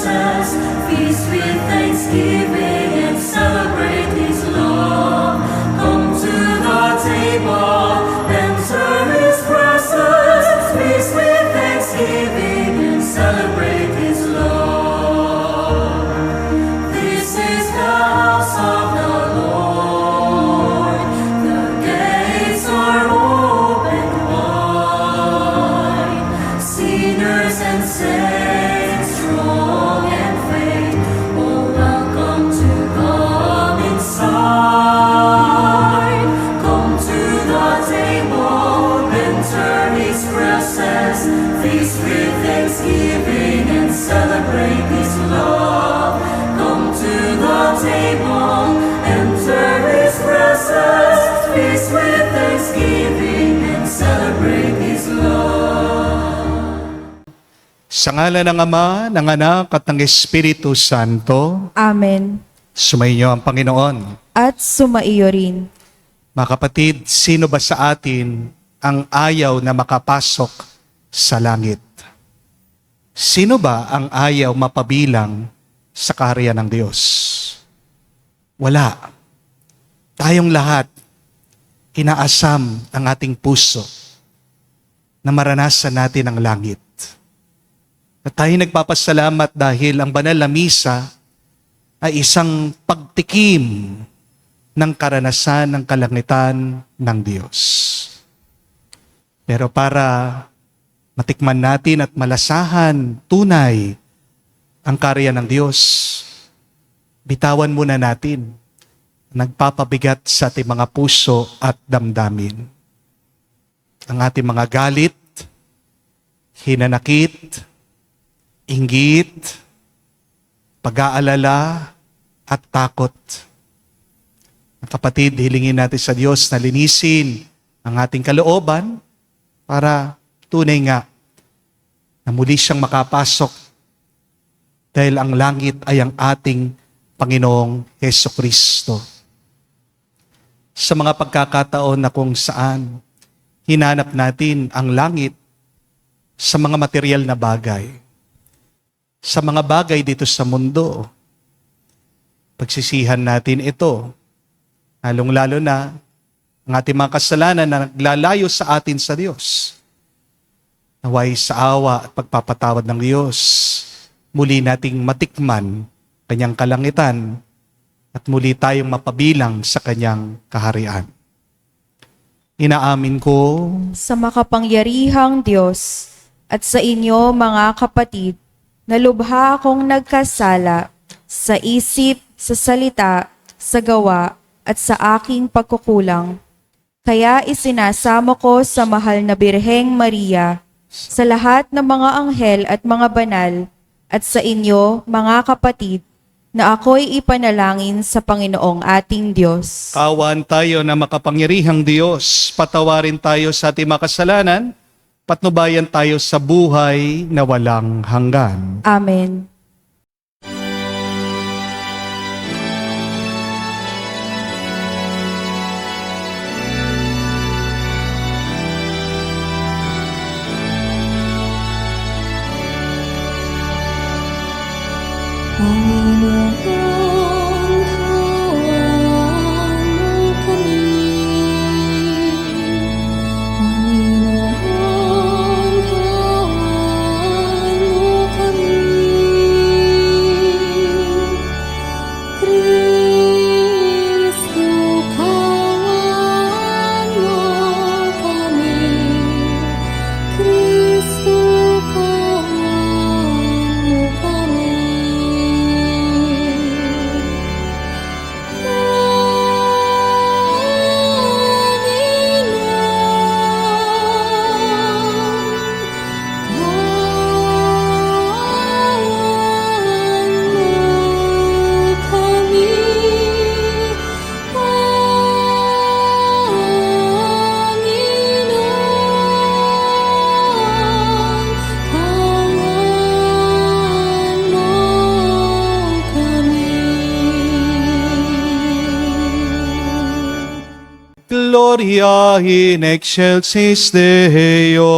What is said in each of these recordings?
expresses. Feast with thanksgiving and celebrate His love. Come to the table, enter His presence. Feast with thanksgiving and celebrate His love. This is the house of the Lord. The gates are open wide. Sinners and saints, strong and faint, all welcome to come inside. Come to the table, enter His presence. Feast with thanksgiving and celebrate His love. Come to the table, enter His presence. Feast with thanksgiving and celebrate His love. Sa ngalan ng Ama, ng Anak at ng Espiritu Santo, Amen. sumainyo ang Panginoon. At sumaiyo rin. Mga kapatid, sino ba sa atin ang ayaw na makapasok sa langit? Sino ba ang ayaw mapabilang sa kaharian ng Diyos? Wala. Tayong lahat, inaasam ang ating puso na maranasan natin ang langit. At tayo nagpapasalamat dahil ang banal na misa ay isang pagtikim ng karanasan ng kalangitan ng Diyos. Pero para matikman natin at malasahan tunay ang karya ng Diyos, bitawan muna natin ang nagpapabigat sa ating mga puso at damdamin. Ang ating mga galit, hinanakit, inggit, pag-aalala at takot. Kapatid, hilingin natin sa Diyos na linisin ang ating kalooban para tunay nga na muli siyang makapasok dahil ang langit ay ang ating Panginoong Hesukristo. Sa mga pagkakataon na kung saan hinanap natin ang langit sa mga material na bagay, sa mga bagay dito sa mundo, pagsisihan natin ito, lalong-lalo na ang ating mga kasalanan na naglalayo sa atin sa Diyos. Naway sa awa at pagpapatawad ng Diyos, muli nating matikman Kanyang kalangitan at muli tayong mapabilang sa Kanyang kaharian. Inaamin ko Sa makapangyarihang Diyos at sa inyo mga kapatid, na lubha akong nagkasala sa isip, sa salita, sa gawa, at sa aking pagkukulang. Kaya isinasamo ko sa mahal na Birheng Maria, sa lahat ng mga anghel at mga banal, at sa inyo, mga kapatid, na ako'y ipanalangin sa Panginoong ating Diyos. kawan tayo na makapangyarihang Diyos, patawarin tayo sa ating mga kasalanan, patnubayan tayo sa buhay na walang hanggan. Amen. Gloria in excelsis Deo.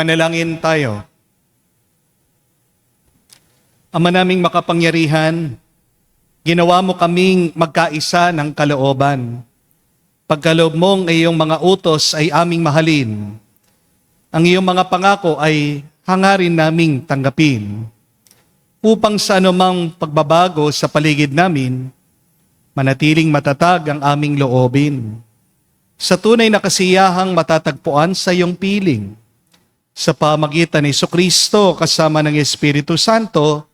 Manalangin tayo. Ama naming makapangyarihan, ginawa mo kaming magkaisa ng kalooban. Pagkaloob mong iyong mga utos ay aming mahalin. Ang iyong mga pangako ay hangarin naming tanggapin. Upang sa anumang pagbabago sa paligid namin, manatiling matatag ang aming loobin. Sa tunay na kasiyahang matatagpuan sa iyong piling, sa pamagitan ni Jesucristo kasama ng Espiritu Santo,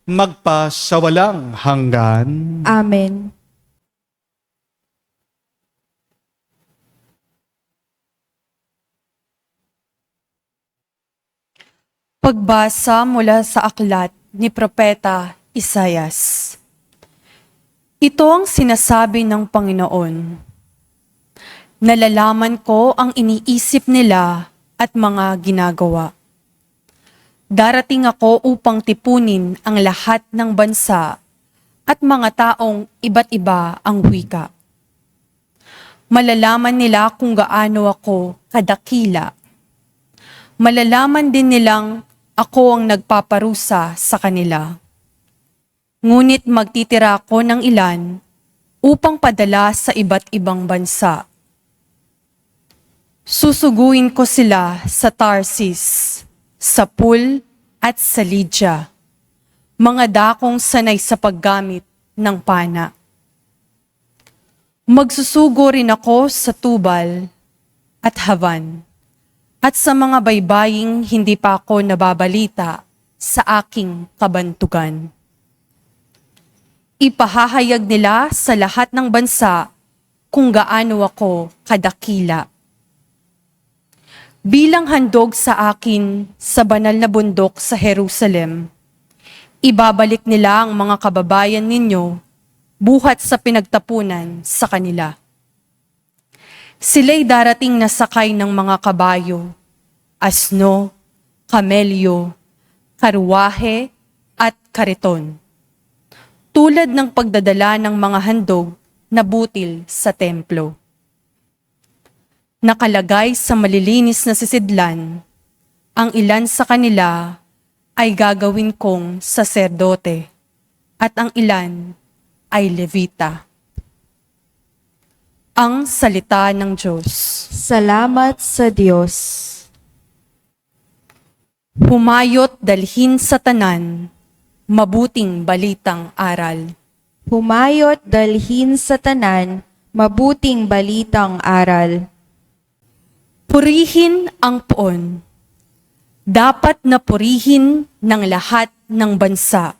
magpa sa walang hanggan. Amen. Pagbasa mula sa aklat ni Propeta Isaias. Ito ang sinasabi ng Panginoon. Nalalaman ko ang iniisip nila at mga ginagawa. Darating ako upang tipunin ang lahat ng bansa at mga taong iba't iba ang wika. Malalaman nila kung gaano ako kadakila. Malalaman din nilang ako ang nagpaparusa sa kanila. Ngunit magtitira ako ng ilan upang padala sa iba't ibang bansa. Susuguin ko sila sa Tarsis, sa Pul at sa Lydia, mga dakong sanay sa paggamit ng pana. Magsusugo rin ako sa Tubal at Havan, at sa mga baybaying hindi pa ako nababalita sa aking kabantugan. Ipahahayag nila sa lahat ng bansa kung gaano ako kadakila. Bilang handog sa akin sa banal na bundok sa Jerusalem, ibabalik nila ang mga kababayan ninyo buhat sa pinagtapunan sa kanila. Sila'y darating na sakay ng mga kabayo, asno, kamelyo, karuwahe at kariton, tulad ng pagdadala ng mga handog na butil sa templo. Nakalagay sa malilinis na sisidlan, ang ilan sa kanila ay gagawin kong saserdote at ang ilan ay levita. Ang salita ng Diyos. Salamat sa Diyos. Humayot dalhin sa tanan, mabuting balitang aral. Humayot dalhin sa tanan, mabuting balitang aral. Purihin ang poon. Dapat na purihin ng lahat ng bansa.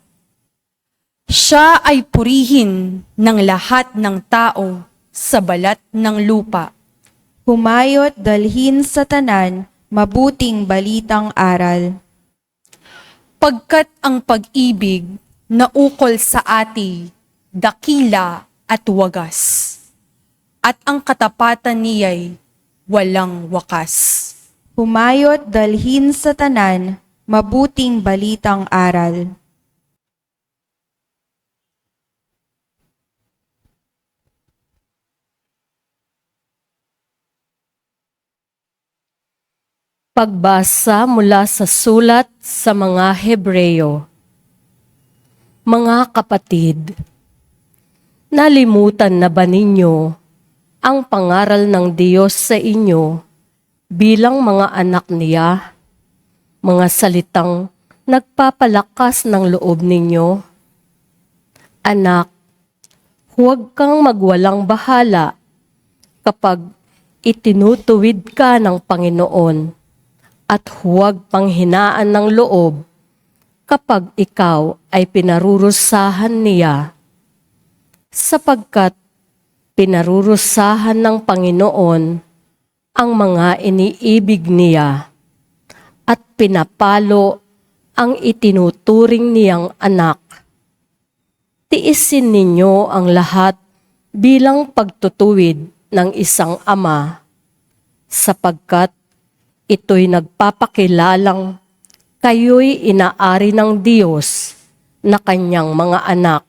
Siya ay purihin ng lahat ng tao sa balat ng lupa. Humayot dalhin sa tanan, mabuting balitang aral. Pagkat ang pag-ibig na ukol sa ati, dakila at wagas, at ang katapatan niya'y walang wakas. Humayot dalhin sa tanan, mabuting balitang aral. Pagbasa mula sa sulat sa mga Hebreyo. Mga kapatid, nalimutan na ba ninyo ang pangaral ng Diyos sa inyo bilang mga anak niya? mga salitang nagpapalakas ng loob ninyo. Anak, huwag kang magwalang bahala kapag itinutuwid ka ng Panginoon at huwag panghinaan ng loob kapag ikaw ay pinarurusahan niya, sapagkat pinarurusahan ng Panginoon ang mga iniibig niya at pinapalo ang itinuturing niyang anak. Tiisin ninyo ang lahat bilang pagtutuwid ng isang ama, sapagkat ito'y nagpapakilalang kayo'y inaari ng Diyos na kanyang mga anak.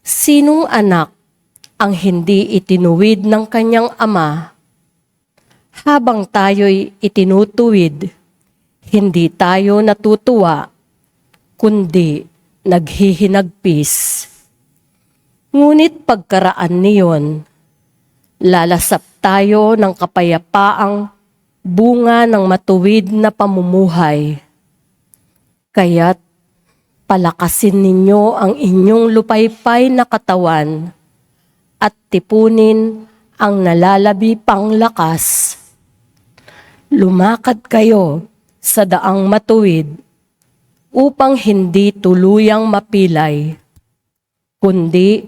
Sinong anak ang hindi itinuwid ng kanyang ama? Habang tayo'y itinutuwid, hindi tayo natutuwa, kundi naghihinagpis. Ngunit pagkaraan niyon, lalasap tayo ng kapayapaang bunga ng matuwid na pamumuhay. Kaya't palakasin ninyo ang inyong lupaypay na katawan at tipunin ang nalalabi pang lakas. Lumakad kayo sa daang matuwid upang hindi tuluyang mapilay, kundi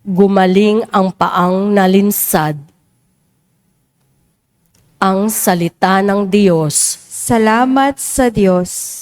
gumaling ang paang nalinsad. Ang salita ng Diyos. Salamat sa Diyos.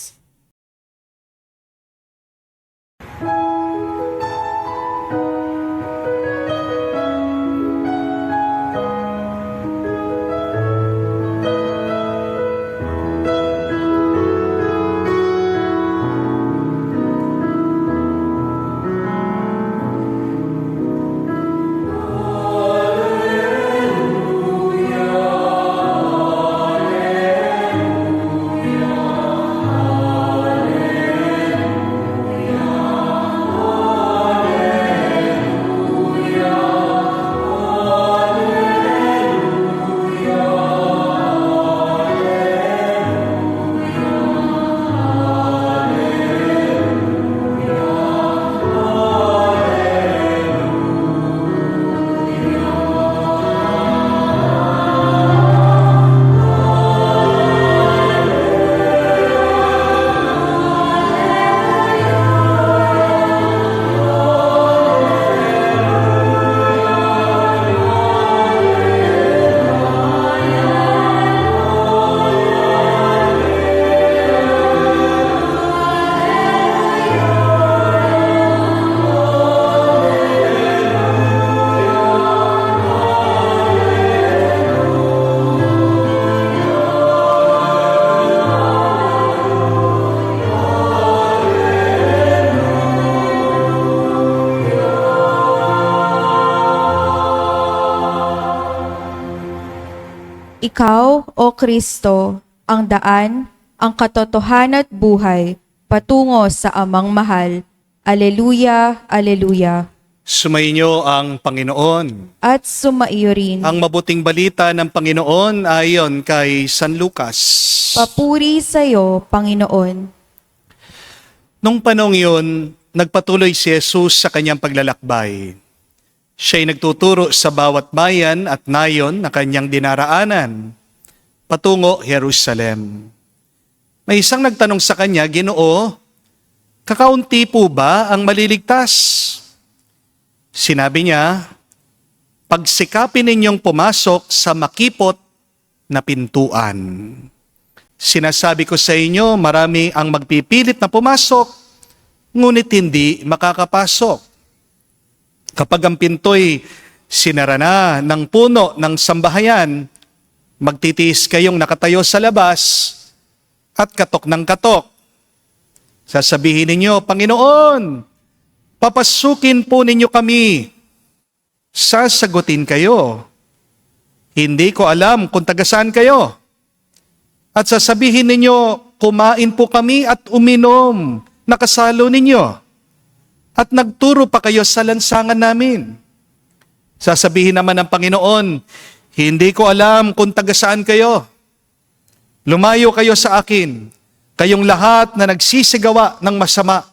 Ikaw, O Kristo, ang daan, ang katotohanan at buhay, patungo sa Amang mahal. Aleluya, aleluya. Sumainyo ang Panginoon. At sumaiyo rin. Ang mabuting balita ng Panginoon ayon kay San Lucas. Papuri sa iyo, Panginoon. Nung panong yun, nagpatuloy si Jesus sa kanyang paglalakbay. Siya'y nagtuturo sa bawat bayan at nayon na kanyang dinaraanan, patungo Jerusalem. May isang nagtanong sa kanya, Ginoo, kakaunti po ba ang maliligtas? Sinabi niya, pagsikapin ninyong pumasok sa makipot na pintuan. Sinasabi ko sa inyo, marami ang magpipilit na pumasok, ngunit hindi makakapasok. Kapag ang pinto'y sinara na ng puno ng sambahayan, magtitiis kayong nakatayo sa labas at katok ng katok. Sasabihin ninyo, Panginoon, papasukin po ninyo kami. Sasagutin kayo. Hindi ko alam kung taga saan kayo. At sasabihin ninyo, kumain po kami at uminom, nakasalo ninyo. At nagturo pa kayo sa lansangan namin. Sasabihin naman ng Panginoon, hindi ko alam kung taga saan kayo. Lumayo kayo sa akin, kayong lahat na nagsisigawa ng masama.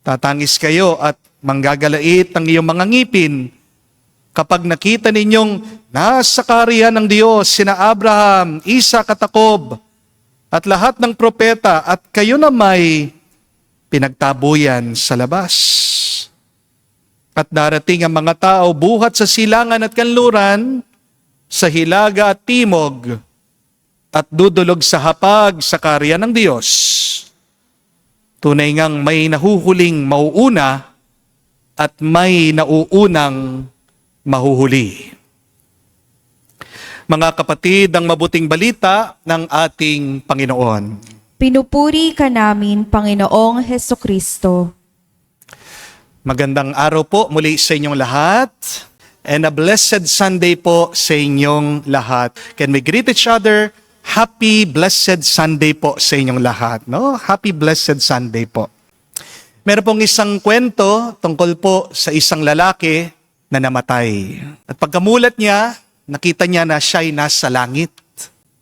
Tatangis kayo at manggagalait ang iyong mga ngipin kapag nakita ninyong nasa kaharian ng Diyos sina Abraham, Isaac at Jacob at lahat ng propeta at kayo na may pinagtabuyan sa labas. At darating ang mga tao buhat sa silangan at kanluran, sa hilaga at timog, at dudulog sa hapag sa kaharian ng Diyos. Tunay ngang may nahuhuling mauuna at may nauunang mahuhuli. Mga kapatid, ang mabuting balita ng ating Panginoon. Pinupuri ka namin, Panginoong Hesukristo. Magandang araw po muli sa inyong lahat and a blessed Sunday po sa inyong lahat. Can we greet each other? Happy Blessed Sunday po sa inyong lahat. No? Happy Blessed Sunday po. Meron pong isang kwento tungkol po sa isang lalaki na namatay. At pagkamulat niya, nakita niya na siya'y nasa langit.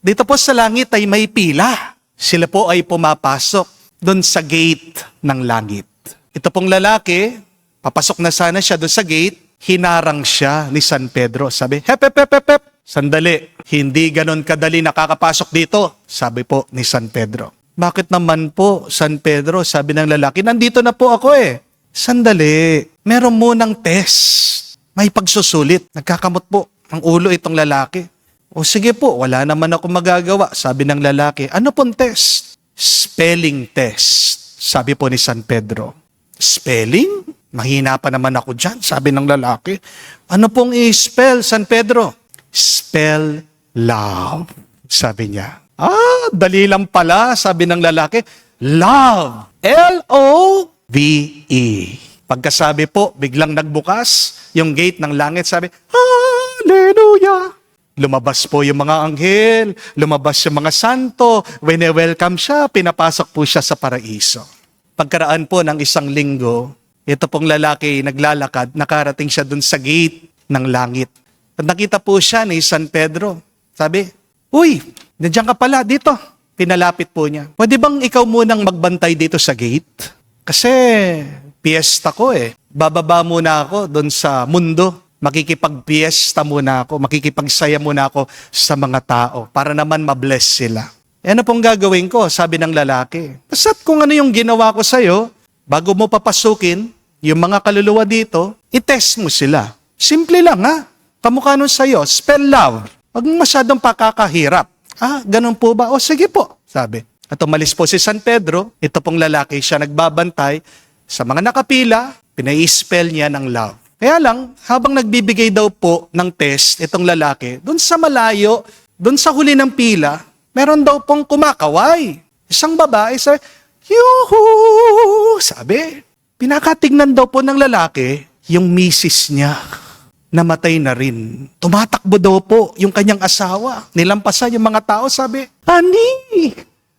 Dito po sa langit ay may pila. Sila po ay pumapasok doon sa gate ng langit. Ito pong lalaki, papasok na sana siya doon sa gate, hinarang siya ni San Pedro. Sabi, hep, hep, hep, hep, hep. Sandali, hindi ganon kadali nakakapasok dito, sabi po ni San Pedro. Bakit naman po, San Pedro, sabi ng lalaki, nandito na po ako eh. Sandali, meron munang test. May pagsusulit. Nagkakamot po ang ulo itong lalaki. O sige po, wala naman ako magagawa, sabi ng lalaki. Ano pong test? Spelling test, sabi po ni San Pedro. Spelling? Mahina pa naman ako dyan, sabi ng lalaki. Ano pong i-spell, San Pedro? Spell love, sabi niya. Dali lang pala, sabi ng lalaki. Love, L-O-V-E. Pagkasabi po, biglang nagbukas yung gate ng langit, sabi, Hallelujah! Lumabas po yung mga anghel, lumabas yung mga santo, wine-welcome siya, pinapasok po siya sa paraiso. Pagkaraan po ng isang linggo, ito pong lalaki naglalakad, nakarating siya dun sa gate ng langit. At nakita po siya ni San Pedro. Sabi, uy, nandiyan ka pala dito. Pinalapit po niya. Pwede bang ikaw munang magbantay dito sa gate? Kasi piyesta ko eh. Bababa muna ako doon sa mundo. Makikipagpiesta muna ako. Makikipagsaya muna ako sa mga tao para naman mabless sila. E ano pong gagawin ko? Sabi ng lalaki. Basta't kung ano yung ginawa ko sa'yo, bago mo papasukin yung mga kaluluwa dito, itest mo sila. Simple lang ha. Kamukha nun sa'yo, spell love. Huwag masyadong pakakahirap. Ganun po ba? O sige po, sabi. At umalis po si San Pedro, ito pong lalaki, siya nagbabantay sa mga nakapila, pinai-spell niya ng love. Kaya lang, habang nagbibigay daw po ng test, itong lalaki, dun sa malayo, dun sa huli ng pila, meron daw pong kumakaway. Isang babae, sabi, yuhu! Sabi, pinakatignan daw po ng lalaki, yung misis niya. Namatay na rin. Tumatakbo daw po yung kanyang asawa. Nilampasan yung mga tao, sabi, Ani,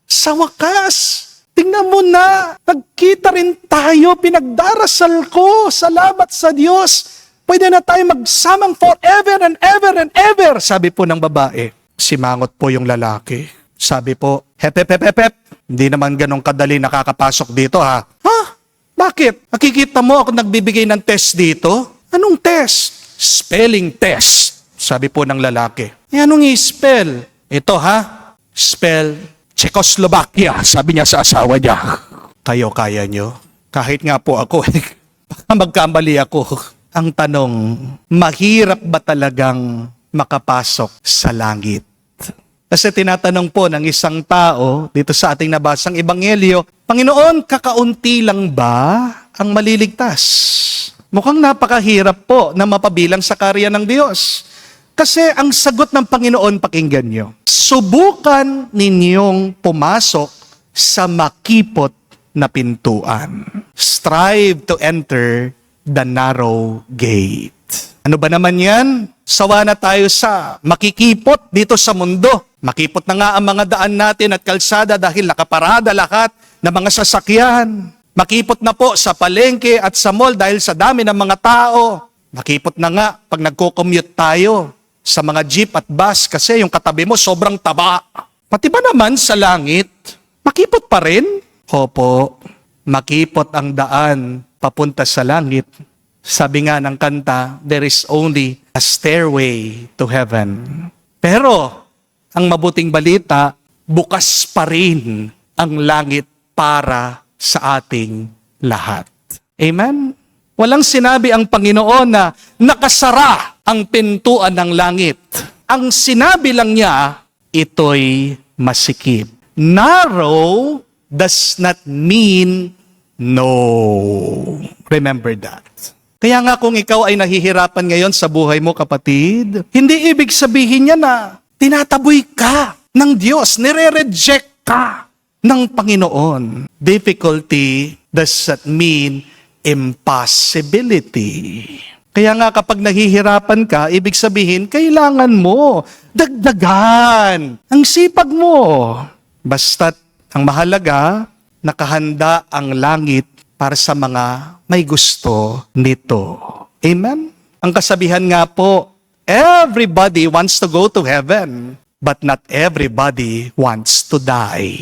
sa wakas, tingnan mo na, nagkita rin tayo, pinagdarasal ko, salamat sa Diyos. Pwede na tayo magsamang forever and ever and ever, sabi po ng babae. Simangot po yung lalaki. Sabi po, hep, hep, hep, hep, hep. Hindi naman ganong kadali nakakapasok dito ha. Bakit? Nakikita mo ako nagbibigay ng test dito? Anong test? Spelling test, sabi po ng lalaki. Anong i-spell? Ito ha, spell Czechoslovakia, sabi niya sa asawa niya. Kayo kaya nyo? Kahit nga po ako, baka magkamali ako. Ang tanong, mahirap ba talagang makapasok sa langit? Kasi tinatanong po ng isang tao dito sa ating nabasang ebanghelyo, Panginoon, kakaunti lang ba ang maliligtas? Mukhang napakahirap po na mapabilang sa kaharian ng Diyos. Kasi ang sagot ng Panginoon, pakinggan nyo, subukan ninyong pumasok sa makipot na pintuan. Strive to enter the narrow gate. Ano ba naman yan? Sawa na tayo sa makikipot dito sa mundo. Makipot na nga ang mga daan natin at kalsada dahil nakaparada lahat ng mga sasakyan. Makipot na po sa palengke at sa mall dahil sa dami ng mga tao. Makipot na nga pag nagko-commute tayo sa mga jeep at bus kasi yung katabi mo sobrang taba. Pati ba naman sa langit, makipot pa rin? Opo, makipot ang daan papunta sa langit. Sabi nga ng kanta, there is only a stairway to heaven. Pero, ang mabuting balita, bukas pa rin ang langit para sa ating lahat. Amen? Walang sinabi ang Panginoon na nakasara ang pintuan ng langit. Ang sinabi lang niya, ito'y masikip. Narrow does not mean no. Remember that. Kaya nga kung ikaw ay nahihirapan ngayon sa buhay mo, kapatid, hindi ibig sabihin niya na tinataboy ka ng Diyos, nire-reject ka ng Panginoon. Difficulty does not mean impossibility. Kaya nga kapag nahihirapan ka, ibig sabihin, kailangan mo dagdagan ang sipag mo. Basta't ang mahalaga, nakahanda ang langit para sa mga may gusto nito. Amen? Ang kasabihan nga po, everybody wants to go to heaven, but not everybody wants to die.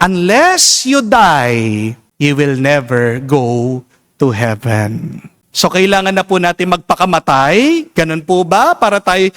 Unless you die, you will never go to heaven. So kailangan na po natin magpakamatay? Ganun po ba? Para tayo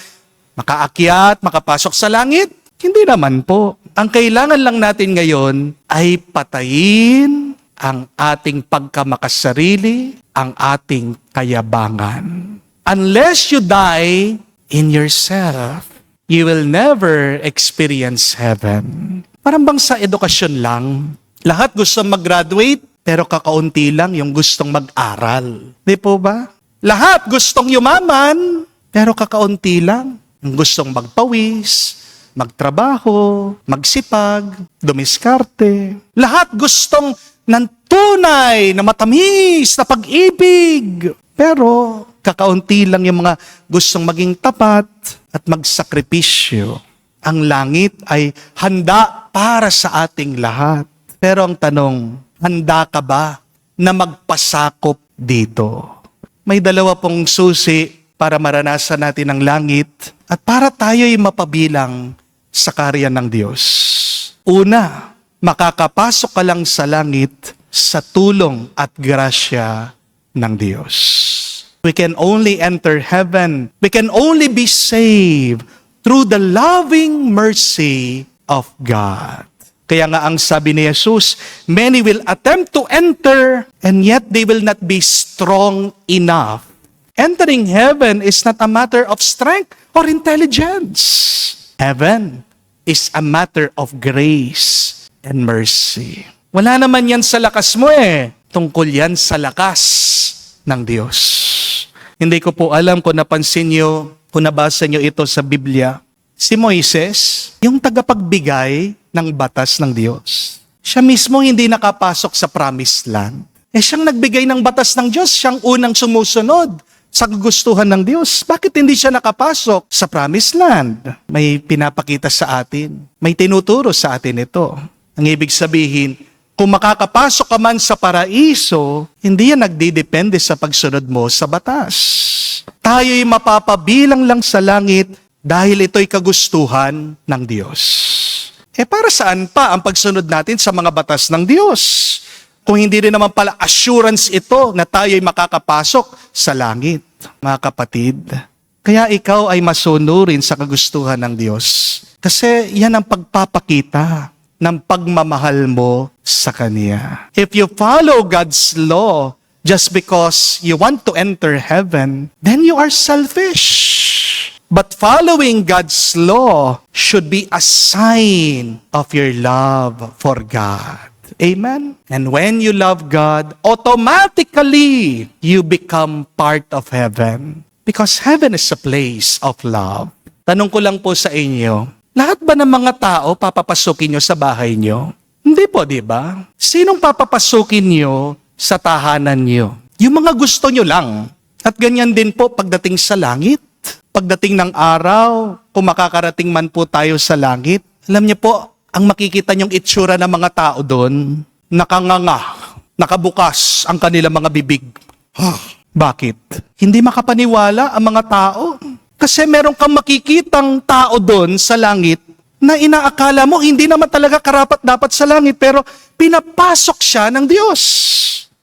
makaakyat, makapasok sa langit? Hindi naman po. Ang kailangan lang natin ngayon ay patayin ang ating pagkamakasarili, ang ating kayabangan. Unless you die in yourself, you will never experience heaven. Parang bang sa edukasyon lang, lahat gusto mag-graduate, pero kakaunti lang yung gustong mag-aral. Di po ba? Lahat gustong yumaman, pero kakaunti lang yung gustong magpawis, magtrabaho, magsipag, dumiskarte. Lahat gustong ng tunay na matamis na pag-ibig. Pero kakaunti lang yung mga gustong maging tapat at magsakripisyo. Ang langit ay handa para sa ating lahat. Pero ang tanong, handa ka ba na magpasakop dito? May dalawa pong susi para maranasan natin ang langit at para tayo'y mapabilang sa karya ng Diyos. Una, makakapasok ka lang sa langit sa tulong at grasya ng Diyos. We can only enter heaven. We can only be saved through the loving mercy of God. Kaya nga ang sabi ni Jesus, many will attempt to enter and yet they will not be strong enough. Entering heaven is not a matter of strength or intelligence. Heaven is a matter of grace and mercy. Wala naman yan sa lakas mo eh. Tungkol yan sa lakas ng Diyos. Hindi ko po alam kung napansin nyo, kung nabasa nyo ito sa Biblia. Si Moises, yung tagapagbigay ng batas ng Diyos. Siya mismo hindi nakapasok sa promised land. Siyang nagbigay ng batas ng Diyos, siyang unang sumusunod sa gustuhan ng Diyos. Bakit hindi siya nakapasok sa promised land? May pinapakita sa atin. May tinuturo sa atin ito. Ang ibig sabihin, kung makakapasok ka man sa paraiso, hindi yan nagdidepende sa pagsunod mo sa batas. Tayo'y mapapabilang lang sa langit dahil ito'y kagustuhan ng Diyos. Para saan pa ang pagsunod natin sa mga batas ng Diyos? Kung hindi rin naman pala assurance ito na tayo'y makakapasok sa langit, mga kapatid. Kaya ikaw ay masunurin sa kagustuhan ng Diyos. Kasi yan ang pagpapakita ng pagmamahal mo sa Kanya. If you follow God's law just because you want to enter heaven, then you are selfish. But following God's law should be a sign of your love for God. Amen? And when you love God, automatically you become part of heaven. Because heaven is a place of love. Tanong ko lang po sa inyo, lahat ba ng mga tao papapasukin nyo sa bahay nyo? Hindi po, di ba? Sinong papapasukin nyo sa tahanan nyo? Yung mga gusto nyo lang. At ganyan din po pagdating sa langit. Pagdating ng araw, kung makakarating man po tayo sa langit, alam niyo po, ang makikita niyong itsura ng mga tao doon, nakanganga, nakabukas ang kanilang mga bibig. Bakit? Hindi makapaniwala ang mga tao. Kasi meron kang makikitang tao doon sa langit na inaakala mo hindi naman talaga karapat dapat sa langit, pero pinapasok siya ng Diyos.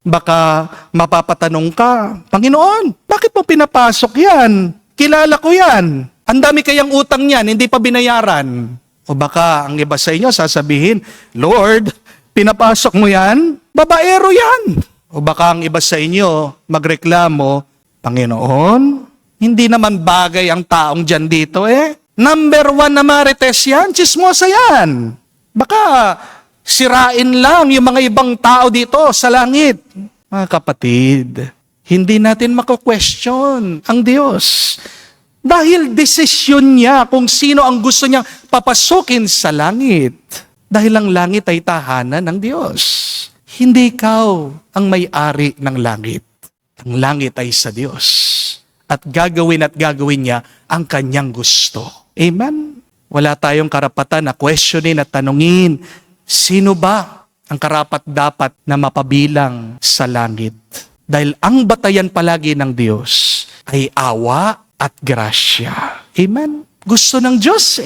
Baka mapapatanong ka, Panginoon, bakit mo pinapasok yan? Kilala ko yan. Ang dami kayang utang niyan, hindi pa binayaran. O baka ang iba sa inyo sasabihin, Lord, pinapasok mo yan? Babaero yan. O baka ang iba sa inyo magreklamo, Panginoon, hindi naman bagay ang taong dyan dito eh. Number 1 na marites yan, chismosa yan. Baka sirain lang yung mga ibang tao dito sa langit. Mga kapatid, hindi natin mako-question ang Diyos. Dahil desisyon niya kung sino ang gusto niyang papasukin sa langit. Dahil ang langit ay tahanan ng Diyos. Hindi ikaw ang may-ari ng langit. Ang langit ay sa Diyos. At gagawin niya ang kanyang gusto. Amen? Wala tayong karapatan na questionin at tanungin, sino ba ang karapat-dapat na mapabilang sa langit? Dahil ang batayan palagi ng Diyos ay awa at grasya. Amen? Gusto ng Diyos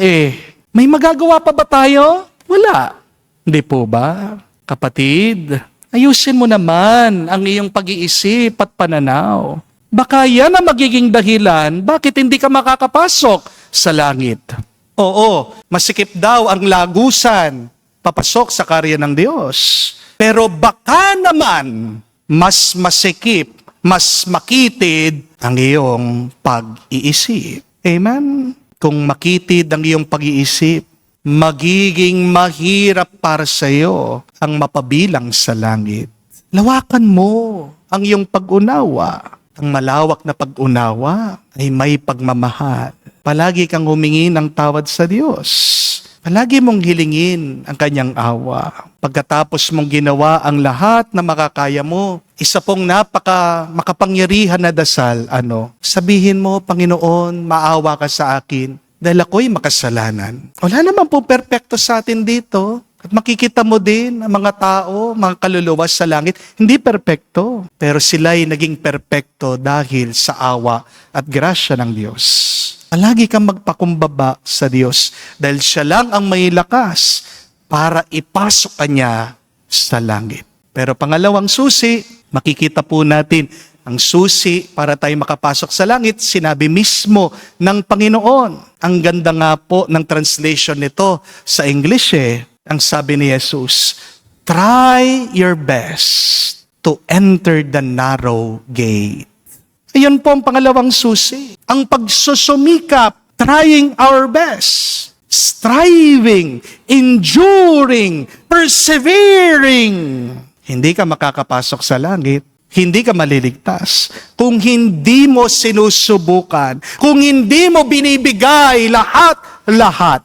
May magagawa pa ba tayo? Wala. Hindi po ba? Kapatid, ayusin mo naman ang iyong pag-iisip at pananaw. Baka yan ang magiging dahilan bakit hindi ka makakapasok sa langit. Oo, masikip daw ang lagusan papasok sa karya ng Diyos. Pero baka naman mas masikip, mas makitid ang iyong pag-iisip. Amen? Kung makitid ang iyong pag-iisip, magiging mahirap para sa iyo ang mapabilang sa langit. Lawakan mo ang iyong pag-unawa. Ang malawak na pag-unawa ay may pagmamahal. Palagi kang humingi ng tawad sa Diyos. Palagi mong hilingin ang kanyang awa. Pagkatapos mong ginawa ang lahat na makakaya mo, isa pong makapangyarihan na dasal, sabihin mo, Panginoon, maawa ka sa akin dahil ako'y makasalanan. Wala naman po perpekto sa atin dito. At makikita mo din ang mga tao, mga kaluluwa sa langit, hindi perpekto. Pero sila'y naging perpekto dahil sa awa at grasya ng Diyos. Palagi kang magpakumbaba sa Diyos dahil siya lang ang may lakas para ipasok ka niya sa langit. Pero pangalawang susi, makikita po natin ang susi para tayo makapasok sa langit, sinabi mismo ng Panginoon. Ang ganda nga po ng translation nito sa English Ang sabi ni Jesus, try your best to enter the narrow gate. Ayan po ang pangalawang susi. Ang pagsusumikap, trying our best, striving, enduring, persevering. Hindi ka makakapasok sa langit. Hindi ka maliligtas. Kung hindi mo sinusubukan, kung hindi mo binibigay lahat.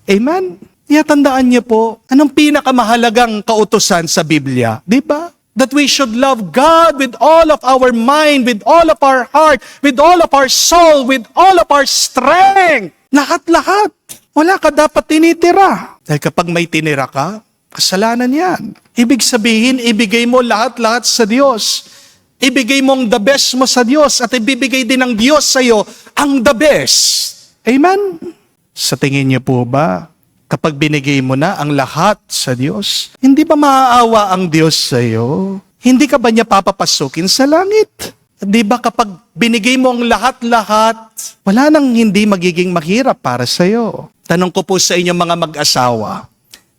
Amen? Tandaan niyo po, anong pinakamahalagang kautusan sa Biblia? Di ba? That we should love God with all of our mind, with all of our heart, with all of our soul, with all of our strength. Lahat-lahat. Wala ka dapat tinitira. Dahil kapag may tinira ka, kasalanan yan. Ibig sabihin, ibigay mo lahat-lahat sa Diyos. Ibigay mo ang the best mo sa Diyos at ibibigay din ng Diyos sa iyo ang the best. Amen? Sa tingin niyo po ba, kapag binigay mo na ang lahat sa Diyos, hindi ba maaawa ang Diyos sa iyo? Hindi ka ba niya papapasukin sa langit? Di ba kapag binigay mo ang lahat-lahat, wala nang hindi magiging mahirap para sa iyo? Tanong ko po sa inyo mga mag-asawa,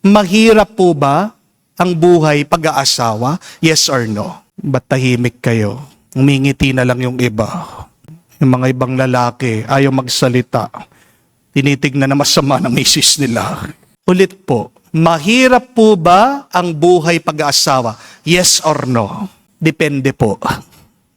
mahirap po ba ang buhay pag-aasawa? Yes or no? Ba't tahimik kayo? Umingiti na lang yung iba. Yung mga ibang lalaki, ayaw magsalita. Tinitignan na masama ng misis nila. Ulit po, mahirap po ba ang buhay pag-aasawa? Yes or no? Depende po.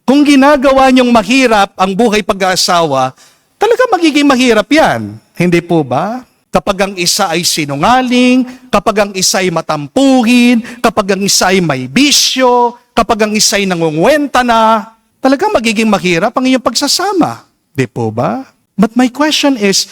Kung ginagawa niyong mahirap ang buhay pag-aasawa, talaga magiging mahirap yan. Hindi po ba? Kapag ang isa ay sinungaling, kapag ang isa ay matampuhin, kapag ang isa ay may bisyo, kapag ang isa ay nangungwenta na, talaga magiging mahirap ang iyong pagsasama. Di po ba? But my question is,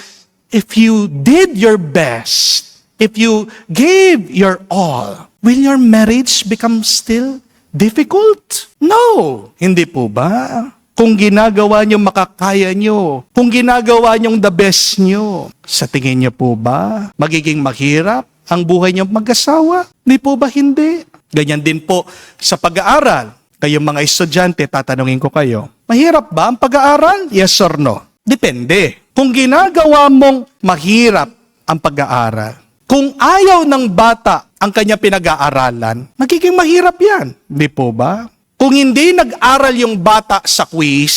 if you did your best, if you gave your all, will your marriage become still difficult? No. Hindi po ba? kung ginagawa nyo makakaya nyo, kung ginagawa nyong the best nyo, sa tingin nyo po ba magiging mahirap ang buhay nyo mag-asawa? Di po ba hindi? Ganyan din po sa pag-aaral. Kayong mga estudyante, tatanungin ko kayo, mahirap ba ang pag-aaral? Yes or no? Depende. Kung ginagawa mong mahirap ang pag-aaral, kung ayaw ng bata ang kanya pinag-aaralan, magiging mahirap yan. Di po ba? Kung hindi nag-aral yung bata sa quiz,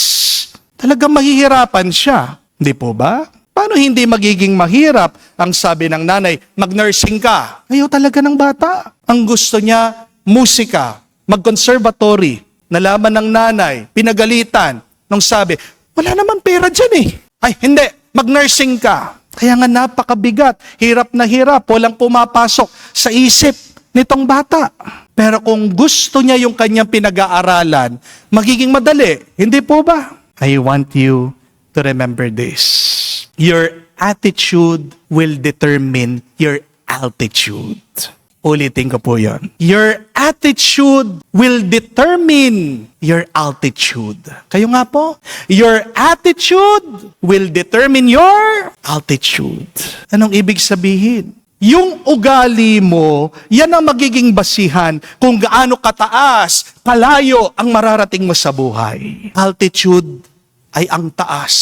talagang mahihirapan siya. Di po ba? Paano hindi magiging mahirap ang sabi ng nanay, mag-nursing ka? Ayaw talaga ng bata. Ang gusto niya, musika, mag-conservatory. Nalaman ng nanay, pinagalitan, nung sabi, wala naman pera dyan eh. Ay, hindi, mag-nursing ka. Kaya nga napakabigat, hirap na hirap, walang pumapasok sa isip nitong bata. Pero kung gusto niya yung kanyang pinag-aaralan, magiging madali. Hindi po ba? I want you to remember this. Your attitude will determine your altitude. Ulitin ko po yon. Your attitude will determine your altitude. Kayo nga po, your attitude will determine your altitude. Anong ibig sabihin? Yung ugali mo, yan ang magiging basihan kung gaano kataas, kalayo ang mararating mo sa buhay. Altitude ay ang taas.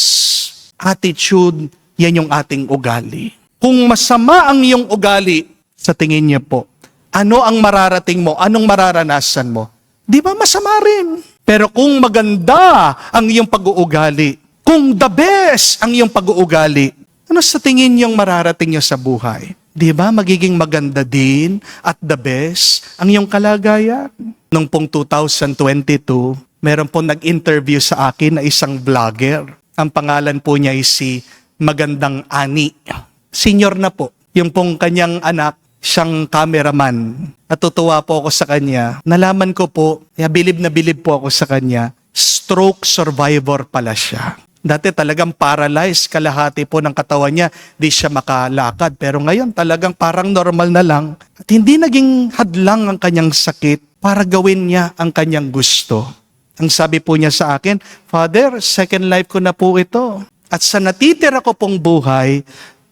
Attitude, yan yung ating ugali. Kung masama ang iyong ugali, sa tingin niyo po, ano ang mararating mo? Anong mararanasan mo? Di ba masama rin? Pero kung maganda ang iyong pag-uugali, kung the best ang iyong pag-uugali, ano sa tingin niyong mararating niyo sa buhay? Di ba magiging maganda din at the best ang iyong kalagayan? Noong pong 2022, meron pong nag-interview sa akin na isang vlogger. Ang pangalan po niya ay si Magandang Ani. Senior na po. Yung pong kanyang anak, siyang cameraman. Natutuwa po ako sa kanya. Nalaman ko po, kaya bilib na bilib po ako sa kanya, stroke survivor pala siya. Dati talagang paralyzed, kalahati po ng katawan niya, di siya makalakad. Pero ngayon talagang parang normal na lang. At hindi naging hadlang ang kanyang sakit para gawin niya ang kanyang gusto. Ang sabi po niya sa akin, Father, second life ko na po ito. At sa natitira ko pong buhay,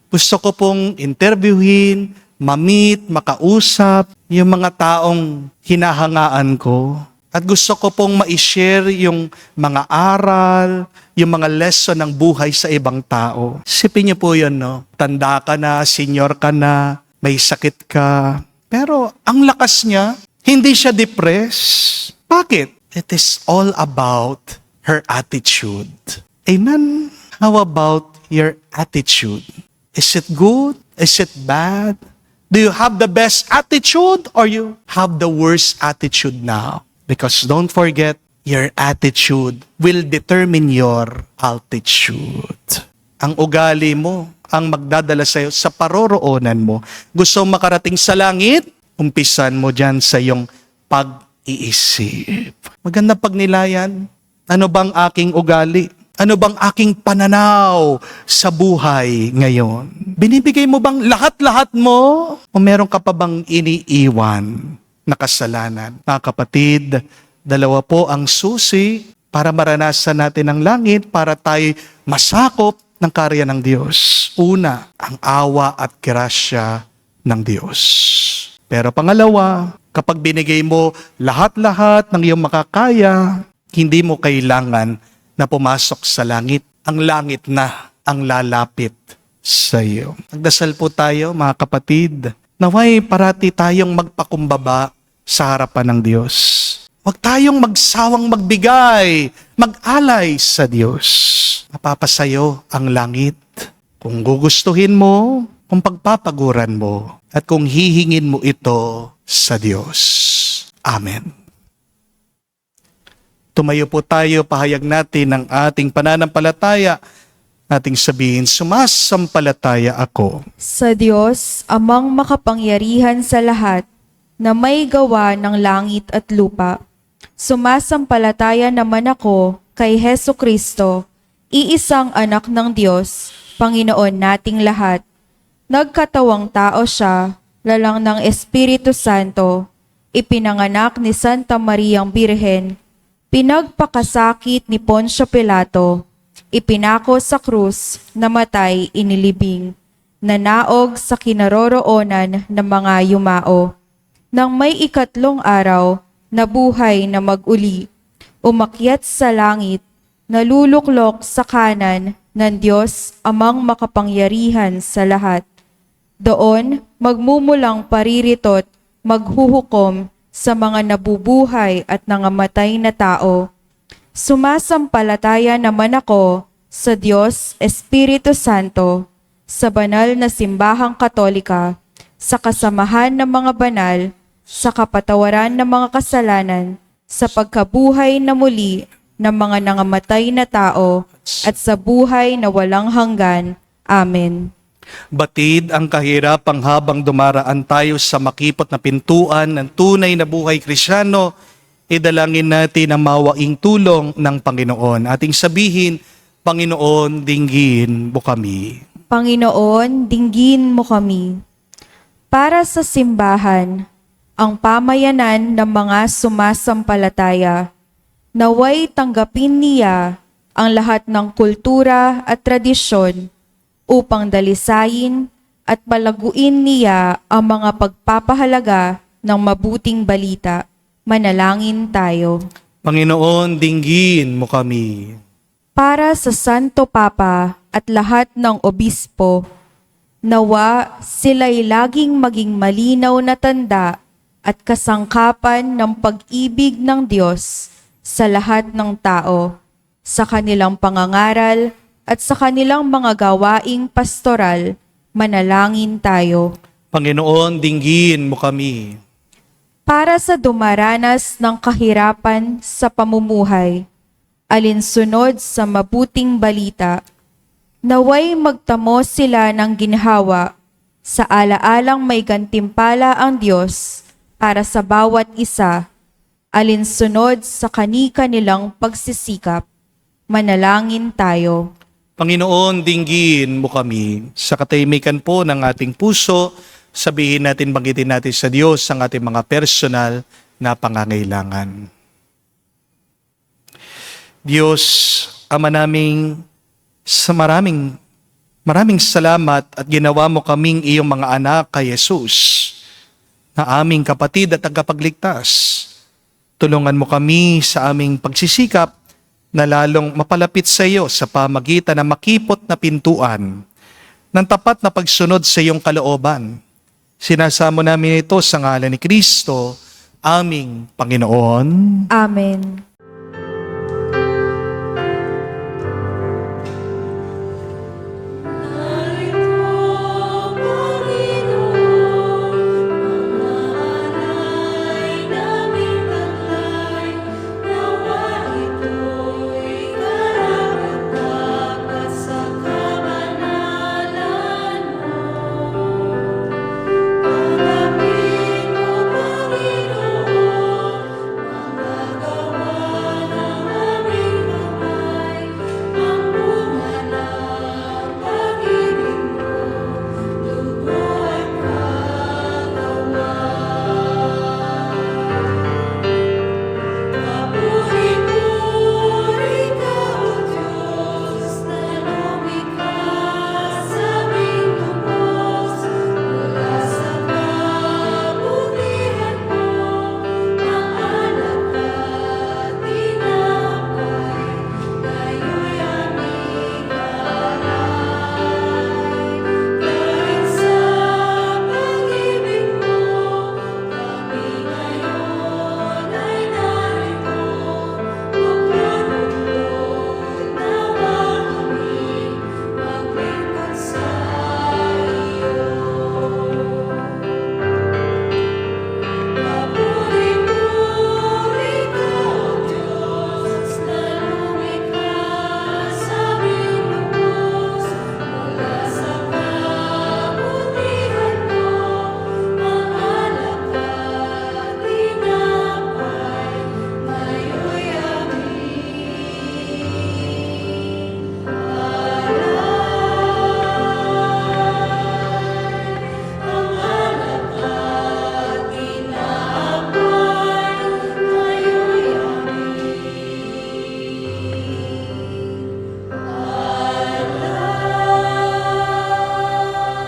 gusto ko pong interviewin, ma-meet, makausap, yung mga taong hinahangaan ko. At gusto ko pong ma-share yung mga aral, yung mga lesson ng buhay sa ibang tao. Sipin niyo po yun, no? Tanda ka na, senior ka na, may sakit ka. Pero ang lakas niya, hindi siya depressed. Bakit? It is all about her attitude. Amen? How about your attitude? Is it good? Is it bad? Do you have the best attitude or you have the worst attitude now? Because don't forget, your attitude will determine your altitude. Ang ugali mo, ang magdadala sa'yo sa paroroonan mo. Gusto makarating sa langit? Umpisan mo dyan sa iyong pag-iisip. Maganda pagnilayan. Ano bang aking ugali? Ano bang aking pananaw sa buhay ngayon? Binibigay mo bang lahat-lahat mo? O meron ka pa bang iniiwan na kasalanan? Mga kapatid, dalawa po ang susi para maranasan natin ang langit, para tayo masakop ng karya ng Diyos. Una, ang awa at grasya ng Diyos. Pero pangalawa, kapag binigay mo lahat-lahat ng iyong makakaya, hindi mo kailangan na pumasok sa langit. Ang langit na ang lalapit sa iyo. Magdasal po tayo, mga kapatid. Naway parati tayong magpakumbaba sa harapan ng Diyos. Huwag tayong magsawang magbigay, mag-alay sa Diyos. Mapapasayo ang langit. Kung gugustuhin mo, kung pagpapaguran mo, at kung hihingin mo ito sa Diyos. Amen. Tumayo po tayo, pahayag natin ang ating pananampalataya. Ating sabihin, sumasampalataya ako Sa Diyos, amang makapangyarihan sa lahat, na may gawa ng langit at lupa. Sumasampalataya naman ako kay Hesu Kristo, iisang anak ng Diyos, Panginoon nating lahat. Nagkatawang tao siya, lalang ng Espiritu Santo, ipinanganak ni Santa Mariang Birhen, Pinagpakasakit ni Poncio Pilato, ipinako sa krus, namatay, inilibing, nanaog sa kinaroroonan ng mga yumao. Nang may 3 araw, nabuhay na mag-uli, umakyat sa langit, naluluklok sa kanan ng Diyos amang makapangyarihan sa lahat. Doon, magmumulang pariritot, maghuhukom sa mga nabubuhay at nangamatay na tao. Sumasampalataya naman ako sa Diyos Espiritu Santo, sa banal na simbahang katolika, sa kasamahan ng mga banal, sa kapatawaran ng mga kasalanan, sa pagkabuhay na muli ng mga nangamatay na tao, at sa buhay na walang hanggan. Amen. Batid ang kahirapang habang dumaraan tayo sa makipot na pintuan ng tunay na buhay Kristyano, idalangin natin ang mawaing tulong ng Panginoon. Ating sabihin, Panginoon, dinggin mo kami. Panginoon, dinggin mo kami. Para sa simbahan, ang pamayanan ng mga sumasampalataya, naway tanggapin niya ang lahat ng kultura at tradisyon upang dalisayin at palaguin niya ang mga pagpapahalaga ng mabuting balita. Manalangin tayo. Panginoon, dinggin mo kami. Para sa Santo Papa at lahat ng obispo, nawa sila'y laging maging malinaw na tanda at kasangkapan ng pag-ibig ng Diyos sa lahat ng tao, sa kanilang pangangaral at sa kanilang mga gawaing pastoral. Manalangin tayo. Panginoon, dinggin mo kami. Para sa dumaranas ng kahirapan sa pamumuhay, alinsunod sa mabuting balita, naway magtamo sila ng ginhawa sa alaalang may gantimpala ang Diyos para sa bawat isa, alinsunod sa kani-kanilang pagsisikap. Manalangin tayo. Panginoon, dinggin mo kami. Sa katahimikan po ng ating puso, sabihin natin, banggitin natin sa Diyos ang ating mga personal na pangangailangan. Diyos, Ama naming, sa maraming salamat at ginawa mo kaming iyong mga anak kay Jesus, na aming kapatid at tagapagligtas. Tulungan mo kami sa aming pagsisikap na lalong mapalapit sa iyo sa pamagitan ng makipot na pintuan ng tapat na pagsunod sa iyong kalooban. Sinasamo namin ito sa ngalan ni Kristo, aming Panginoon. Amen.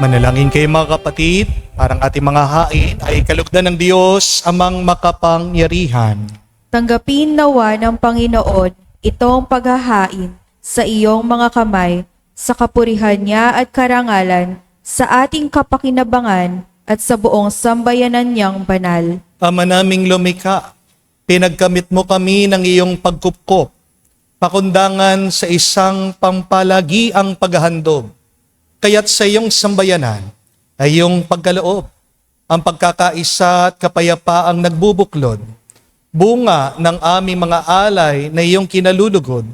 Manalangin kayo mga kapatid, parang ating mga hain ay kalugdan ng Diyos amang makapangyarihan. Tanggapin nawa ng Panginoon itong paghahain sa iyong mga kamay, sa kapurihan niya at karangalan, sa ating kapakinabangan at sa buong sambayanan niyang banal. Ama naming lumikha, pinagkamit mo kami ng iyong pagkupkop, pakundangan sa isang pampalagiang paghahandog. Kaya't sa iyong sambayanan ay iyong pagkaloob, ang pagkakaisa at kapayapaang nagbubuklod, bunga ng aming mga alay na iyong kinalulugod,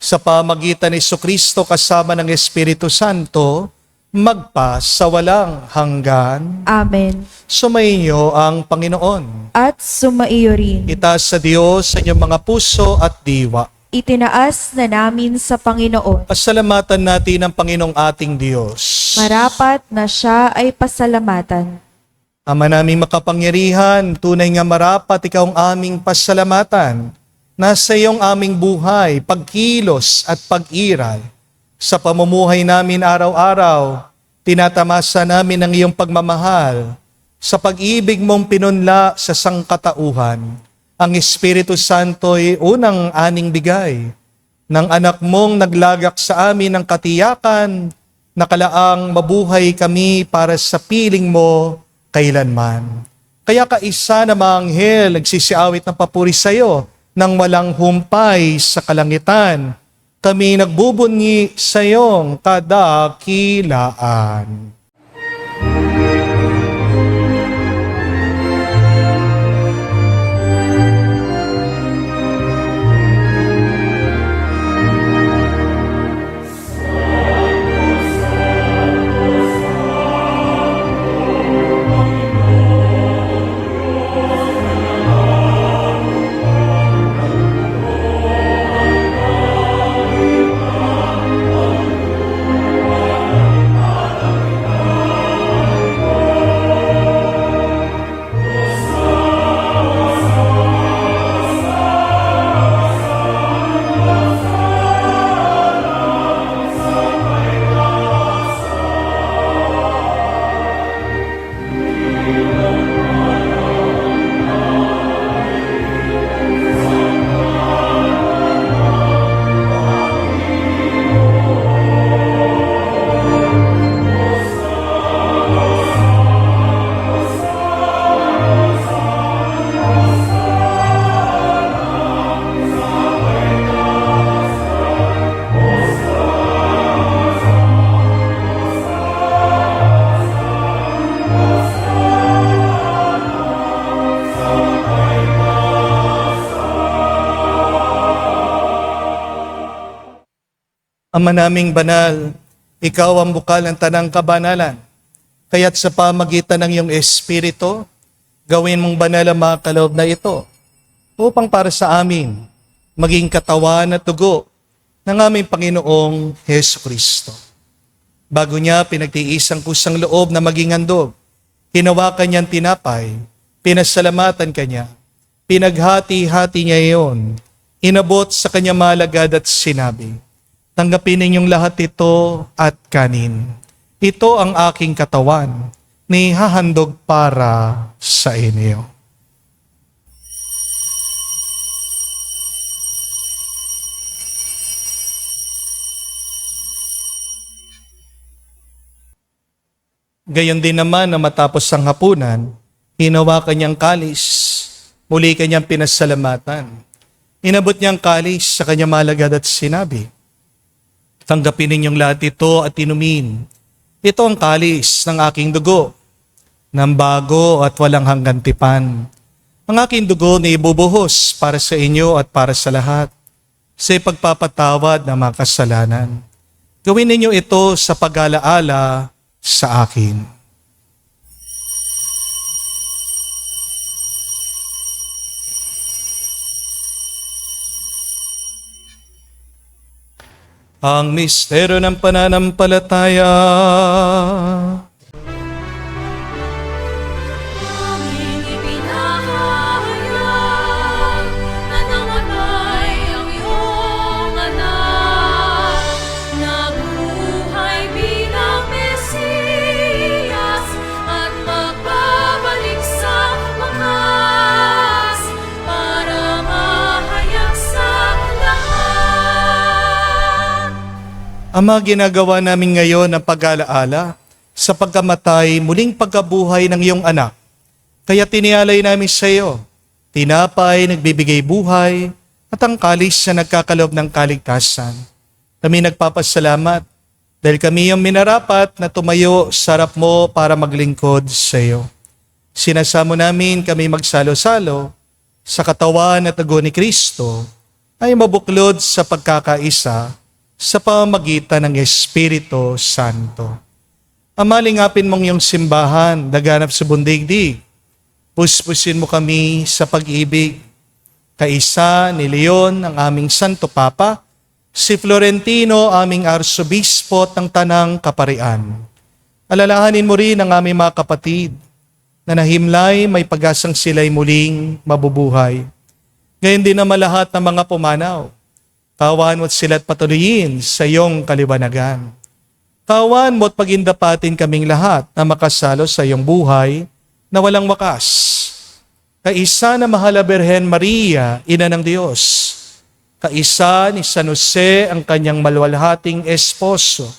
sa pamagitan ni Jesucristo kasama ng Espiritu Santo, magpa sa walang hanggan. Amen. Sumainyo ang Panginoon. At sumaiyo rin. Itaas sa Diyos sa inyong mga puso at diwa. Itinaas na namin sa Panginoon. Pasalamatan natin ang Panginoong ating Diyos. Marapat na siya ay pasalamatan. Ama naming makapangyarihan, tunay nga marapat ikaw ang aming pasalamatan. Nasa iyong aming buhay, pagkilos at pag-iral. Sa pamumuhay namin araw-araw, tinatamasa namin ang iyong pagmamahal. Sa pag-ibig mong pinunla sa sangkatauhan, ang Espiritu Santo ay unang aning bigay ng anak mong naglagak sa amin ng katiyakan na kalaang mabuhay kami para sa piling mo kailanman. Kaya kaisa na mga anghel nagsisiawit ng papuri sa iyo nang walang humpay sa kalangitan. Kami nagbubunyi sa iyong kadakilaan. Ama naming banal, ikaw ang bukal ng tanang kabanalan. Kaya't sa pamagitan ng iyong Espiritu, gawin mong banal ang mga kaloob na ito, upang para sa amin, maging katawan at dugo ng aming Panginoong Hesus Kristo. Bago niya pinagtiis ang kusang loob na maging handog, hinawakan niyang tinapay, pinasalamatan kanya, pinaghati-hati niya iyon, inabot sa kanya malagad at sinabi, tanggapin ninyong lahat ito at kanin. Ito ang aking katawan, ni hahandog para sa inyo. Gayon din naman na matapos ang hapunan, hinawakan niyang kalis, muli kanyang pinasalamatan. Inabot niyang kalis sa kanyang malagad at sinabi, tanggapin ninyong lahat ito at inumin. Ito ang kalis ng aking dugo, ng bago at walang hanggang tipan. Ang aking dugo na ibubuhos para sa inyo at para sa lahat, sa ipagpapatawad ng mga kasalanan. Gawin ninyo ito sa pag-alaala sa akin. Ang misteryo ng pananampalataya. Aming ipinahayag na namatay ang iyong anak, nabuhay bilang Mesiya. Ama, ginagawa namin ngayon ang pag-alaala sa pagkamatay, muling pagkabuhay ng iyong anak. Kaya tinialay namin sa iyo, tinapay, nagbibigay buhay, at ang kalis na nagkakalob ng kaligtasan. Kami nagpapasalamat dahil kami yung minarapat na tumayo sa harap mo para maglingkod sa iyo. Sinasamo namin kami magsalo-salo sa katawan at dugo ni Kristo ay mabuklod sa pagkakaisa sa pamamagitan ng Espiritu Santo. Amalingapin mong iyong simbahan, daganap sa bundigdig. Puspusin mo kami sa pag-ibig. Kaisa ni Leon, ang aming Santo Papa, si Florentino, aming Arsobispo ng Tanang Kaparian. Alalahanin mo rin ang aming mga kapatid na nahimlay, may pag-asang sila'y muling mabubuhay. Gayon din naman lahat ng mga pumanaw. Kawan mo't sila't patuloyin sa iyong kaliwanagan. Kawan mo't pagindapatin kaming lahat na makasalo sa iyong buhay na walang wakas. Kaisa na mahal na Birhen Maria, Ina ng Diyos. Kaisa ni San Jose, ang kanyang maluwalhating esposo.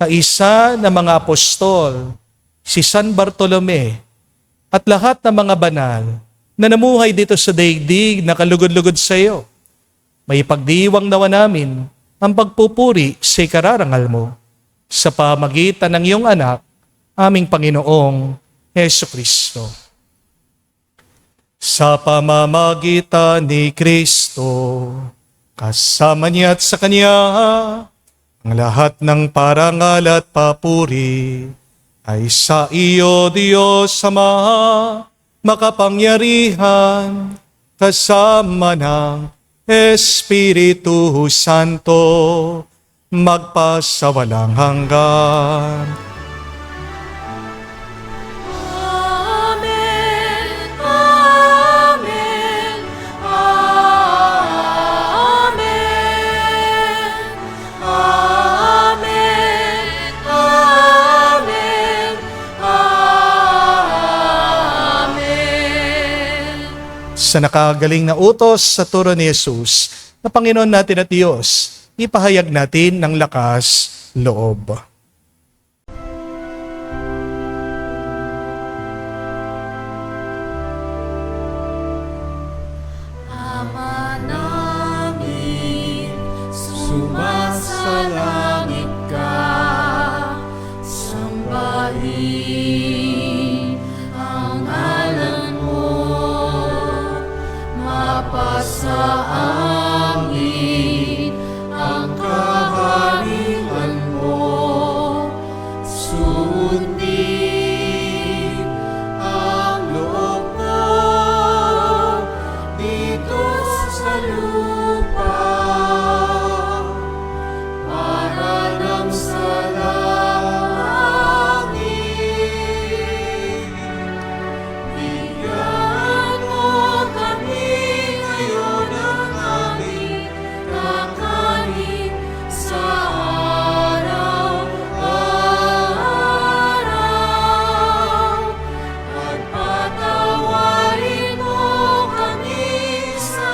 Kaisa na mga apostol, si San Bartolome, at lahat ng mga banal na namuhay dito sa daigdig na kalugod-lugod sa iyo. May pagdiwang nawa namin ang pagpupuri sa ikararangal mo sa pamagitan ng iyong anak, aming Panginoong Hesu Kristo. Sa pamamagitan ni Kristo, kasama niya at sa Kanya, ang lahat ng parangal at papuri ay sa iyo, Diyos Ama, makapangyarihan, kasama ng Espiritu Santo, magpasawalang hanggan. Amen. Amen. Amen. Amen. Amen. Amen. Sa nakagaling na utos sa turo ni Jesus, na Panginoon natin at Diyos, ipahayag natin ng lakas loob. Ama namin, sumasalangit ka, sambahin ang ngalan mo, mapasa amin ang kaharian mo, sundin ang loob mo dito sa lupa para nang sa langit. Bigyan mo kami ngayon ng aming kakanin sa araw-araw at patawarin mo kami sa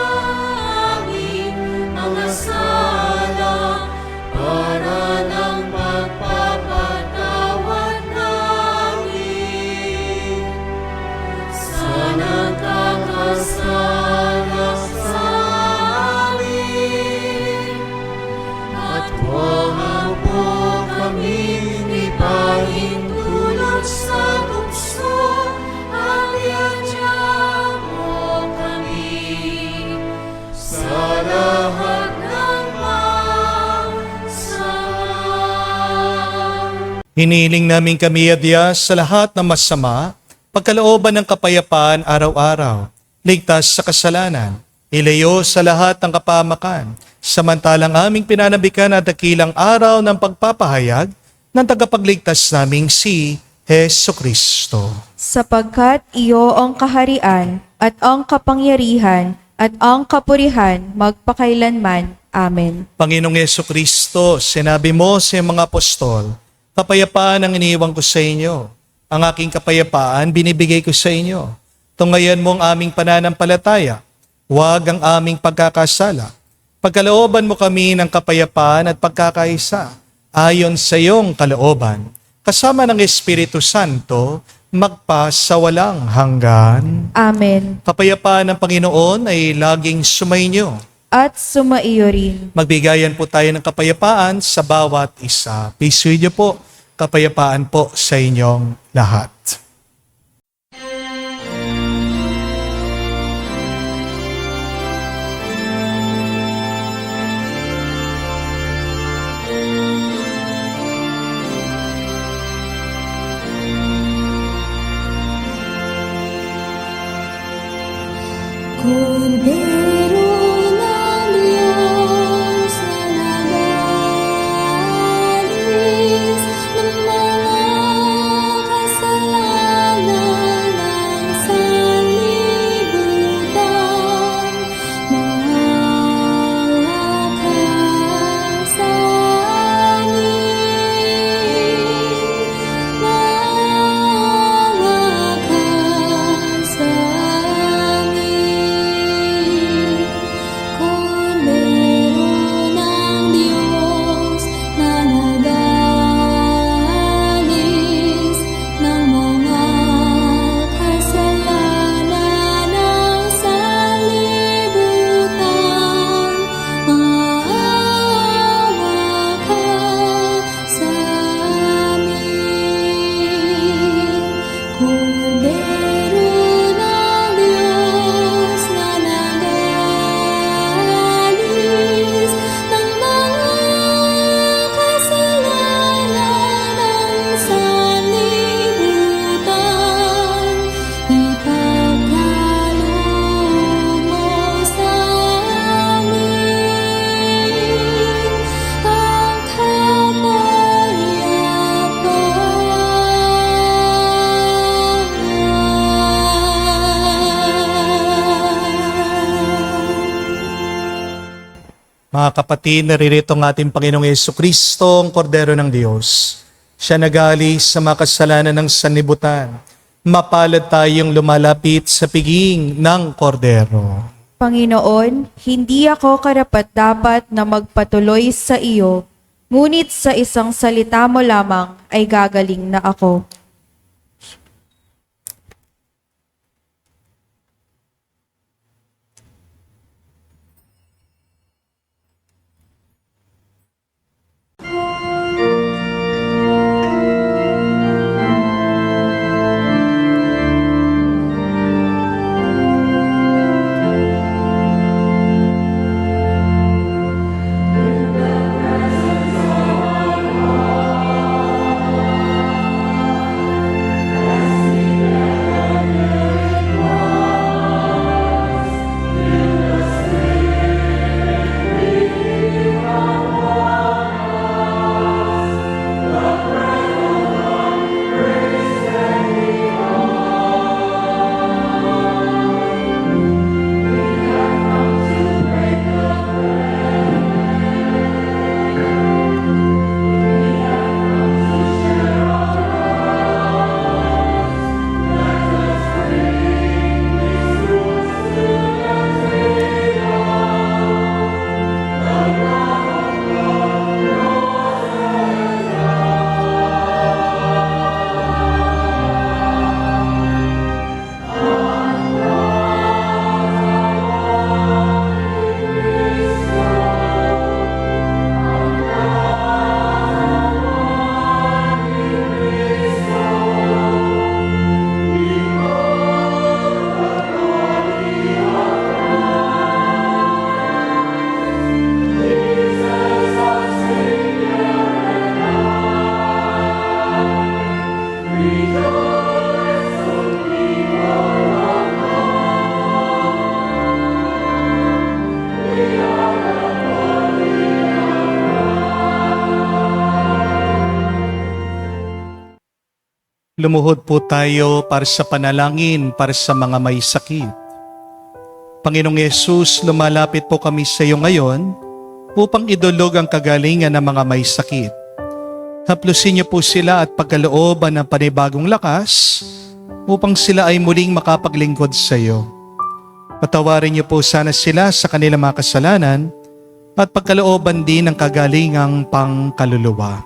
aming mga sala para nang magpapatawad namin sa nagkakasala sa amin. At huwag mo kaming ipahintulot sa tukso, at iadya mo kami sa lahat ng masama. Hinihiling namin kami adya sa lahat ng masama, pagkalooban ng kapayapaan araw-araw, ligtas sa kasalanan, ilayo sa lahat ng kapamakan, samantalang aming pinanabikan at dakilang araw ng pagpapahayag ng tagapagligtas naming si Hesu Kristo. Sapagkat iyo ang kaharian at ang kapangyarihan at ang kapurihan magpakailanman. Amen. Panginoong Hesu Kristo, sinabi mo sa mga apostol, kapayapaan ang iniiwan ko sa inyo. Ang aking kapayapaan binibigay ko sa inyo. Tungayan mo ang aming pananampalataya. Huwag ang aming pagkakasala. Pagkalooban mo kami ng kapayapaan at pagkakaisa ayon sa iyong kalooban, kasama ng Espiritu Santo, magpa sa walang hanggan. Amen. Kapayapaan ng Panginoon ay laging sumainyo. At sumaiyo rin. Magbigayan po tayo ng kapayapaan sa bawat isa. Peace with you po. Kapayapaan po sa inyong lahat. Kordero ng Diyos na nagalis ng mga kasalanan ng sanlibutan, maawa ka sa amin, maawa ka sa amin. Kordero ng Diyos na nagalis ng mga kasalanan ng sanlibutan, maawa ka sa amin. Kordero ng Diyos na nagalis ng mga kasalanan ng sanlibutan, ipagkaloob mo sa amin ang kapayapaan. Mga kapatid, naririto ang ating Panginoong Yesukristo, ang Kordero ng Diyos. Siya nagalis sa mga kasalanan ng sanlibutan. Mapalad tayong lumalapit sa piging ng Kordero. Panginoon, hindi ako karapat-dapat na magpatuloy sa iyo, ngunit sa isang salita mo lamang ay gagaling na ako. Lumuhod po tayo para sa panalangin para sa mga may sakit. Panginoong Yesus, lumalapit po kami sa iyo ngayon upang idulog ang kagalingan ng mga may sakit. Haplusin niyo po sila at pagkalooban ng panibagong lakas upang sila ay muling makapaglingkod sa iyo. Patawarin niyo po sana sila sa kanilang mga kasalanan at pagkalooban din ng kagalingang pangkaluluwa.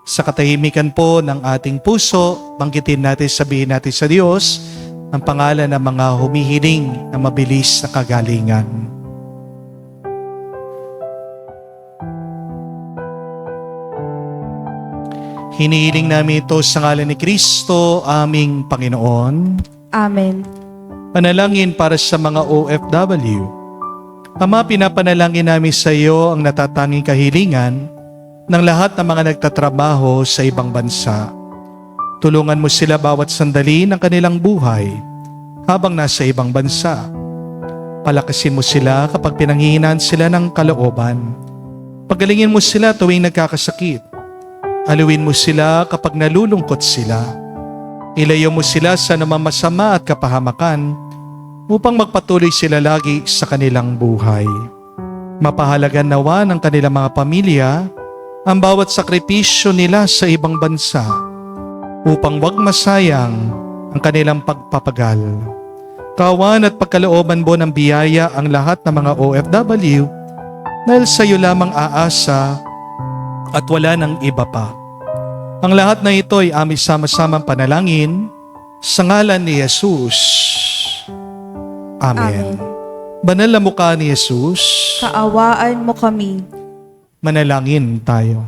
Sa katahimikan po ng ating puso, banggitin natin, sabihin natin sa Diyos ang pangalan ng mga humihiling na mabilis na kagalingan. Hinihiling namin ito sa ngalan ni Kristo, aming Panginoon. Amen. Panalangin para sa mga OFW. Ama, pinapanalangin namin sa iyo ang natatanging kahilingan ng lahat ng mga nagtatrabaho sa ibang bansa. Tulungan mo sila bawat sandali ng kanilang buhay habang nasa ibang bansa. Palakasin mo sila kapag pinanghihinaan sila ng kalooban. Pagalingin mo sila tuwing nagkakasakit. Aluin mo sila kapag nalulungkot sila. Ilayo mo sila sa namamasama at kapahamakan upang magpatuloy sila lagi sa kanilang buhay. Mapahalagan nawa ng kanilang mga pamilya ang bawat sakripisyo nila sa ibang bansa upang wag masayang ang kanilang pagpapagal. Kawan at pagkalooban mo ng biyaya ang lahat ng mga OFW dahil sa iyo lamang aasa at wala ng iba pa. Ang lahat na ito ay aming sama-samang panalangin sa ngalan ni Jesus. Amen. Banal na mukha ni Jesus, Kaawaan mo kami. manalangin tayo.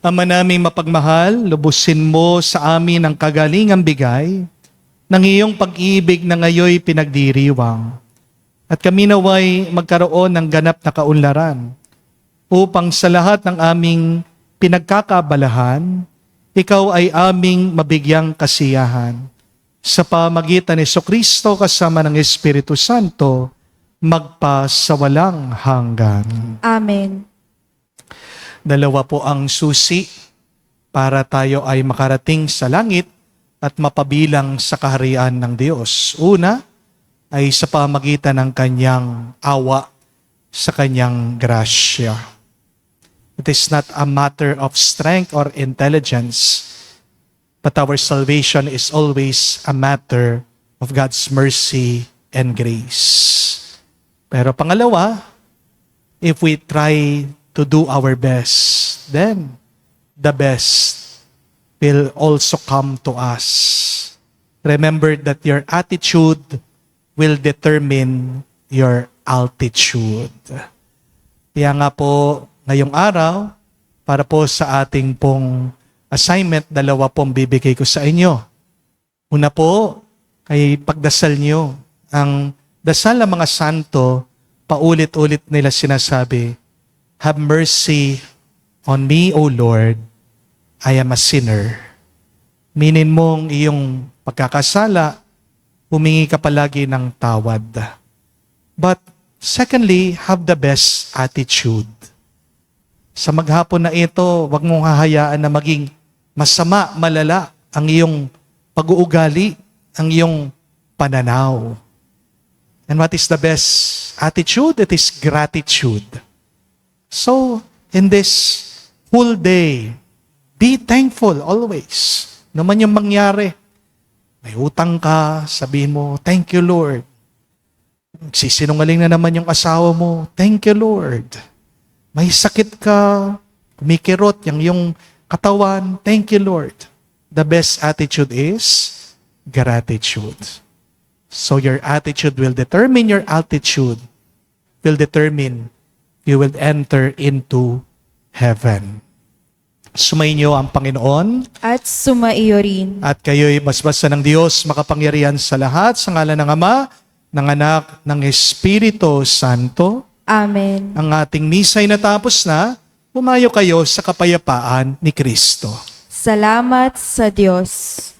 Ama naming mapagmahal, lubusin mo sa amin ang kagalingang bigay ng iyong pag-ibig na ngayoy pinagdiriwang. At kami naway magkaroon ng ganap na kaunlaran upang sa lahat ng aming pinagkakabalahan, ikaw ay aming mabigyang kasiyahan. Sa pamagitan ni Jesucristo kasama ng Espiritu Santo, magpa sa walang hanggan. Amen. Dalawa po ang susi para tayo ay makarating sa langit at mapabilang sa kaharian ng Diyos. Una ay sa pamagitan ng kanyang awa, sa kanyang grasya. It is not a matter of strength or intelligence, but our salvation is always a matter of God's mercy and grace. Pero pangalawa, if we try to do our best, then the best will also come to us. Remember that your attitude will determine your altitude. Kaya nga po, ngayong araw, para po sa ating pong assignment, dalawa pong bibigay ko sa inyo. Una po, ay pagdasal nyo. Ang dasal ng mga santo, paulit-ulit nila sinasabi, have mercy on me, O Lord, I am a sinner. Minin mong iyong pagkakasala, humingi ka palagi ng tawad. But secondly, have the best attitude. Sa maghapon na ito, huwag mong hahayaan na maging masama, malala ang iyong pag-uugali, ang iyong pananaw. And what is the best attitude? It is gratitude. So, in this whole day, be thankful always. Naman yung mangyari. May utang ka, sabihin mo, thank you Lord. Sisinungaling na naman yung asawa mo, thank you Lord. May sakit ka, kumikirot yung katawan, thank you Lord. The best attitude is gratitude. So your attitude will determine your altitude, will determine you will enter into heaven. Sumainyo ang Panginoon At sumaiyo rin. at kayo'y basbasa ng Diyos makapangyarihan sa lahat sa ngalan ng Ama, ng Anak, ng Espiritu Santo. Amen. Ang ating misa'y natapos na, pumayo kayo sa kapayapaan ni Kristo. Salamat sa Diyos.